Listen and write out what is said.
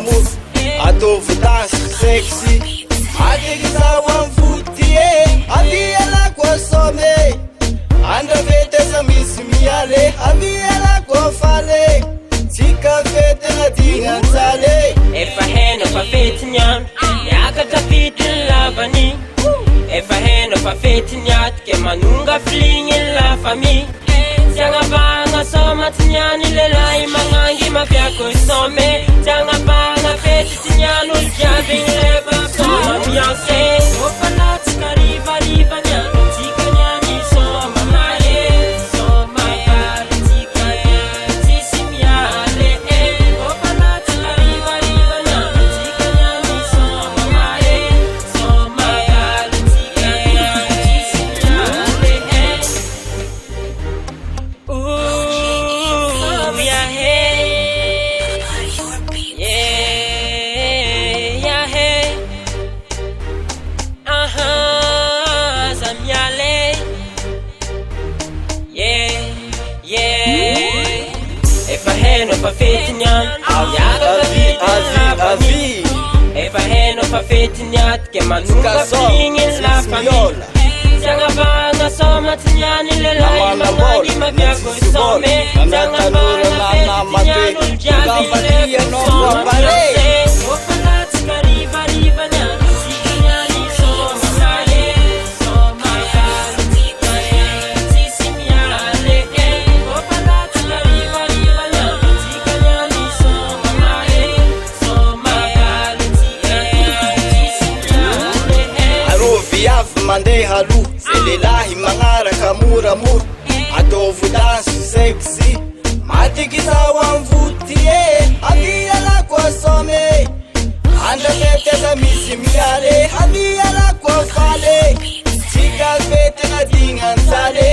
moramora ataovy dansy sexy atikizao amy foty amialako asome andravety misy miale amialako afale tsika fety nadignatsale efa heno fa fety niano miakatra fitiny lavany efa heno fa fety niatike manonga filigny la famille tiagnavagna somaty niany lelahy magnangy mapiako some tiagnavagna fety ty niano olo jiaby leva soma mianse ofalatsika rivariva niano tsika niany soma mare soma vary tsika tsisy miale ofalatsika rivariva niano tsika niany soma mare soma vary tsika tsisy miale efa heno fa fety niano avi efa heno fa fety niatike manonga filigny la famille tiagnavagna somaty niany lelahy magnangy mapiako some tiagnavagna fety niano olo jiaby leva soma mianse ofalatsika rivariva niano tsika niany soma mare soma vary tsika tsisy miale ofalatsika rivariva niano tsika niany soma mare soma vary tsika tsisy miale arô viavy mandeha aloha zay lelahy magnaraka moramora ataovy dansy sexy matikizao amy foty amialako asome andravety misy miale amialako afale tsika fety nadignatsale